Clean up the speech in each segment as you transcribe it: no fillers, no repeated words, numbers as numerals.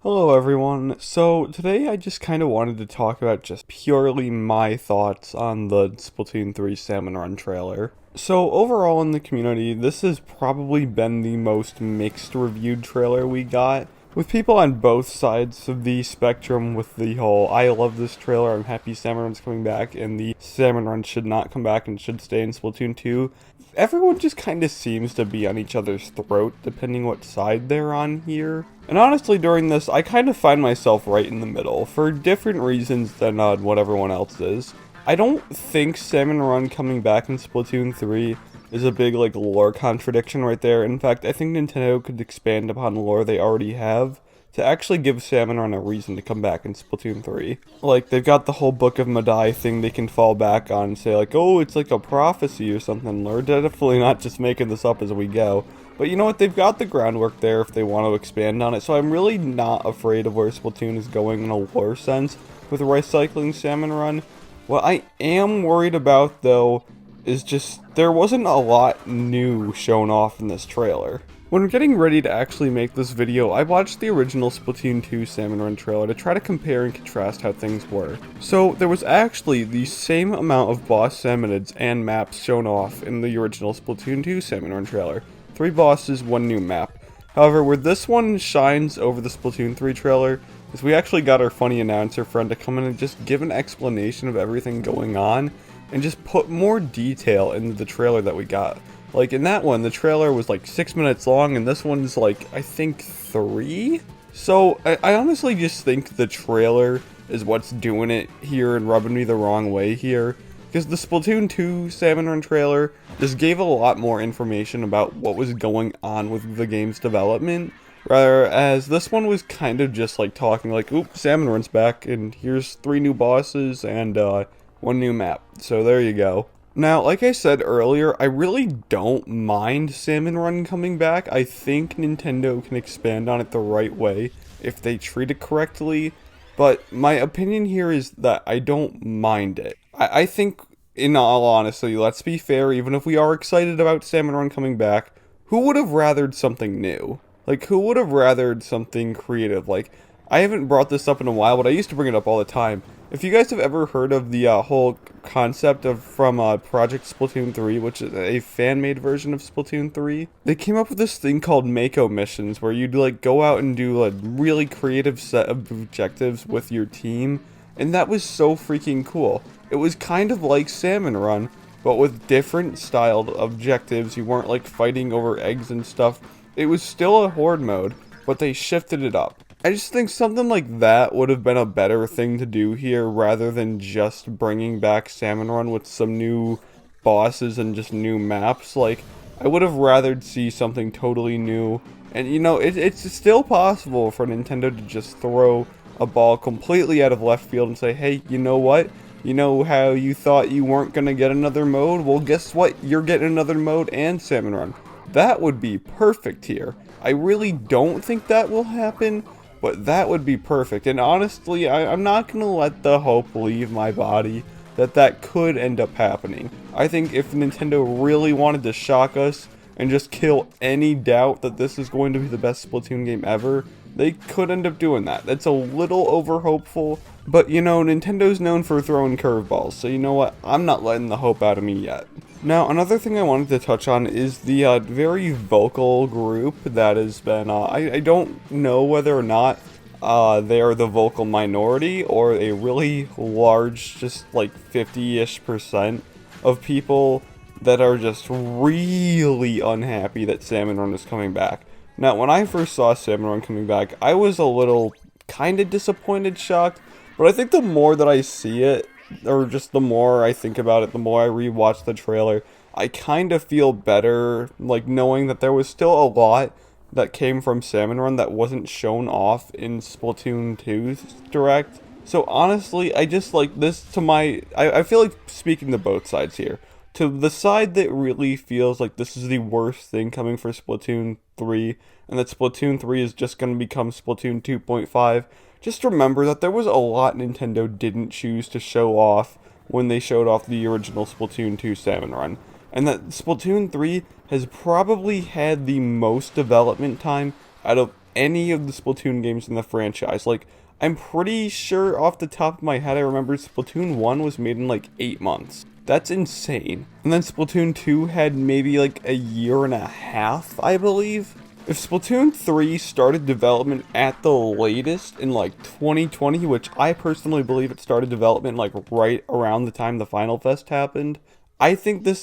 Hello everyone. So today I just kind of wanted to talk about just purely my thoughts on the Splatoon 3 Salmon Run trailer. So overall in the community, this has probably been the most mixed reviewed trailer we got, with people on both sides of the spectrum with the whole I love this trailer, I'm happy Salmon Run's coming back, and the Salmon Run should not come back and should stay in Splatoon 2. Everyone just kind of seems to be on each other's throat depending what side they're on here. And honestly, during this, I kind of find myself right in the middle, for different reasons than what everyone else is. I don't think Salmon Run coming back in Splatoon 3 is a big, lore contradiction right there. In fact, I think Nintendo could expand upon the lore they already have to actually give Salmon Run a reason to come back in Splatoon 3. They've got the whole Book of Madai thing they can fall back on and say, oh, it's like a prophecy or something. We're definitely not just making this up as we go. But you know what, they've got the groundwork there if they want to expand on it, so I'm really not afraid of where Splatoon is going in a lore sense with recycling Salmon Run. What I am worried about, though, is just there wasn't a lot new shown off in this trailer. When getting ready to actually make this video, I watched the original Splatoon 2 Salmon Run trailer to try to compare and contrast how things were. So, there was actually the same amount of boss salmonids and maps shown off in the original Splatoon 2 Salmon Run trailer. 3 bosses, 1 new map. However, where this one shines over the Splatoon 3 trailer is we actually got our funny announcer friend to come in and just give an explanation of everything going on and just put more detail into the trailer that we got. In that one, the trailer was 6 minutes long, and this one's I think 3? So, I honestly just think the trailer is what's doing it here and rubbing me the wrong way here. Because the Splatoon 2 Salmon Run trailer just gave a lot more information about what was going on with the game's development. Whereas this one was kind of just talking oop, Salmon Run's back, and here's 3 new bosses and 1 new map. So there you go. Now, like I said earlier, I really don't mind Salmon Run coming back. I think Nintendo can expand on it the right way if they treat it correctly. But my opinion here is that I don't mind it. I think, in all honesty, let's be fair, even if we are excited about Salmon Run coming back, who would have rathered something new? Who would have rathered something creative? I haven't brought this up in a while, but I used to bring it up all the time. If you guys have ever heard of the whole concept from Project Splatoon 3, which is a fan-made version of Splatoon 3, they came up with this thing called Mako missions, where you'd go out and do a really creative set of objectives with your team, and that was so freaking cool. It was kind of like Salmon Run, but with different styled objectives. You weren't fighting over eggs and stuff. It was still a horde mode, but they shifted it up. I just think something like that would have been a better thing to do here rather than just bringing back Salmon Run with some new bosses and just new maps. I would have rathered see something totally new. And it's still possible for Nintendo to just throw a ball completely out of left field and say, hey, you know what? You know how you thought you weren't going to get another mode? Well, guess what? You're getting another mode and Salmon Run. That would be perfect here. I really don't think that will happen, but that would be perfect. And honestly, I'm not going to let the hope leave my body that could end up happening. I think if Nintendo really wanted to shock us and just kill any doubt that this is going to be the best Splatoon game ever, they could end up doing that. That's a little over hopeful, but Nintendo's known for throwing curveballs, so you know what? I'm not letting the hope out of me yet. Now, another thing I wanted to touch on is the very vocal group that has been, I don't know whether or not they are the vocal minority or a really large, just 50-ish% of people that are just really unhappy that Salmon Run is coming back. Now, when I first saw Salmon Run coming back, I was a little kind of disappointed, shocked, but I think the more that I see it, or just the more I think about it, the more I rewatch the trailer, I kind of feel better, knowing that there was still a lot that came from Salmon Run that wasn't shown off in Splatoon 2's Direct. So honestly, I just this to I feel like speaking to both sides here. To the side that really feels like this is the worst thing coming for Splatoon 3, and that Splatoon 3 is just going to become Splatoon 2.5, just remember that there was a lot Nintendo didn't choose to show off when they showed off the original Splatoon 2 Salmon Run. And that Splatoon 3 has probably had the most development time out of any of the Splatoon games in the franchise. Like, I'm pretty sure off the top of my head I remember Splatoon 1 was made in like 8 months. That's insane. And then Splatoon 2 had maybe like a year and a half, I believe. If Splatoon 3 started development at the latest in like 2020, which I personally believe it started development like right around the time the Final Fest happened, I think this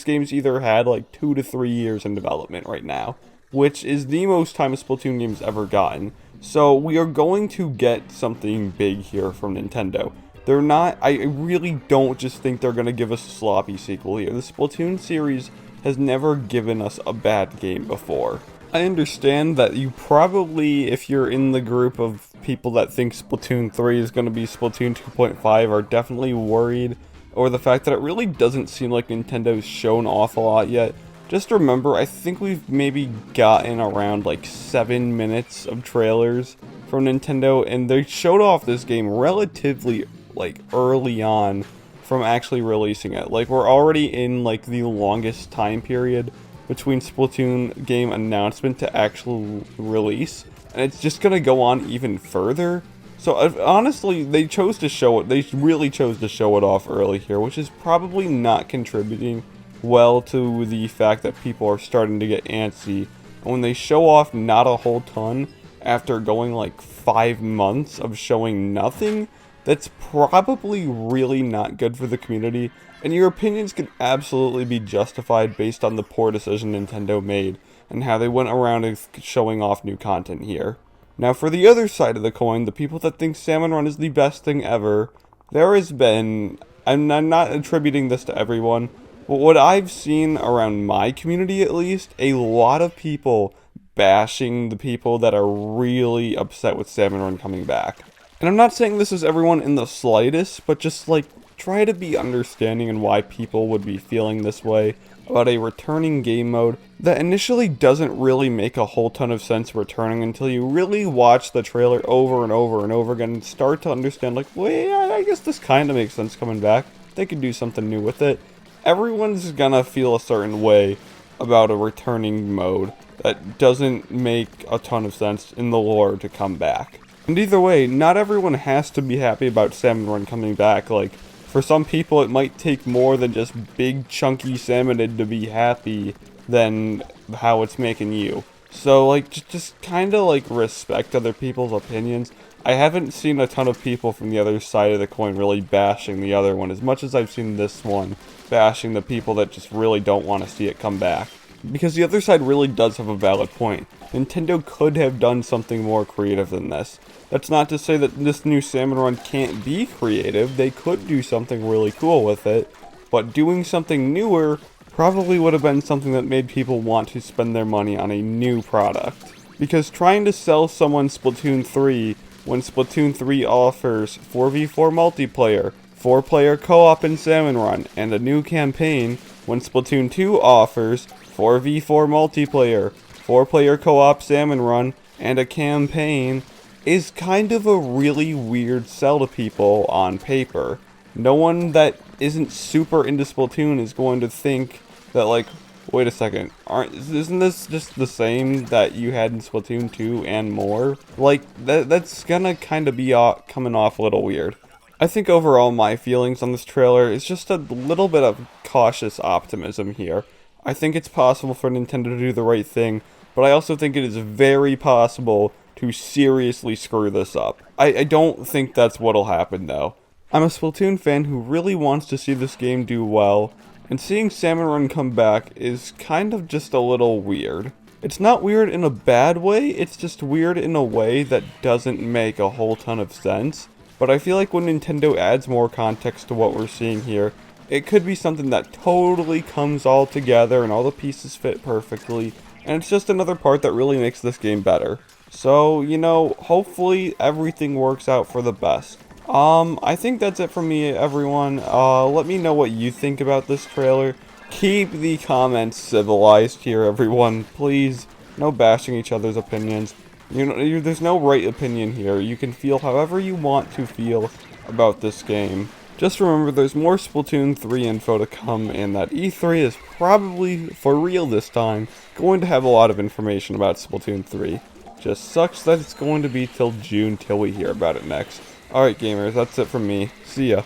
game's either had like 2 to 3 years in development right now, which is the most time a Splatoon game's ever gotten. So we are going to get something big here from Nintendo. They're not, I really don't just think they're going to give us a sloppy sequel here. The Splatoon series has never given us a bad game before. I understand that you probably, if you're in the group of people that think Splatoon 3 is going to be Splatoon 2.5, are definitely worried over the fact that it really doesn't seem like Nintendo's shown off a lot yet. Just remember, I think we've maybe gotten around like 7 minutes of trailers from Nintendo, and they showed off this game relatively like early on from actually releasing it. Like, we're already in like the longest time period between Splatoon game announcement to actual release, and it's just gonna go on even further. So honestly, they chose to show it. They really chose to show it off early here, which is probably not contributing well to the fact that people are starting to get antsy. And when they show off not a whole ton after going like 5 months of showing nothing, that's probably really not good for the community, and your opinions can absolutely be justified based on the poor decision Nintendo made and how they went around showing off new content here. Now, for the other side of the coin, the people that think Salmon Run is the best thing ever, there has been, I'm not attributing this to everyone, but what I've seen around my community at least, a lot of people bashing the people that are really upset with Salmon Run coming back. And I'm not saying this is everyone in the slightest, but just like, try to be understanding in why people would be feeling this way about a returning game mode that initially doesn't really make a whole ton of sense returning until you really watch the trailer over and over and over again and start to understand, like, well, yeah, I guess this kind of makes sense coming back. They could do something new with it. Everyone's gonna feel a certain way about a returning mode that doesn't make a ton of sense in the lore to come back. And either way, not everyone has to be happy about Salmon Run coming back. Like, for some people, it might take more than just big chunky salmonid to be happy than how it's making you. So, like, just kind of, like, respect other people's opinions. I haven't seen a ton of people from the other side of the coin really bashing the other one, as much as I've seen this one bashing the people that just really don't want to see it come back. Because the other side really does have a valid point. Nintendo could have done something more creative than this. That's not to say that this new Salmon Run can't be creative. They could do something really cool with it, but doing something newer probably would have been something that made people want to spend their money on a new product. Because trying to sell someone Splatoon 3 when Splatoon 3 offers 4v4 multiplayer, 4-player co-op in Salmon Run, and a new campaign when Splatoon 2 offers 4v4 multiplayer, 4-player co-op Salmon Run, and a campaign is kind of a really weird sell to people on paper. No one that isn't super into Splatoon is going to think that, like, wait a second, isn't this just the same that you had in Splatoon 2 and more? Like, that's gonna kind of be coming off a little weird. I think overall my feelings on this trailer is just a little bit of cautious optimism here. I think it's possible for Nintendo to do the right thing, but I also think it is very possible to seriously screw this up. I don't think that's what'll happen though. I'm a Splatoon fan who really wants to see this game do well, and seeing Salmon Run come back is kind of just a little weird. It's not weird in a bad way, it's just weird in a way that doesn't make a whole ton of sense. But I feel like when Nintendo adds more context to what we're seeing here, it could be something that totally comes all together and all the pieces fit perfectly, and it's just another part that really makes this game better. So, you know, hopefully everything works out for the best. I think that's it from me, everyone. Let me know what you think about this trailer. Keep the comments civilized here, everyone. Please, no bashing each other's opinions. You know, there's no right opinion here. You can feel however you want to feel about this game. Just remember, there's more Splatoon 3 info to come, and that E3 is probably, for real this time, going to have a lot of information about Splatoon 3. Just sucks that it's going to be till June till we hear about it next. Alright gamers, that's it from me. See ya.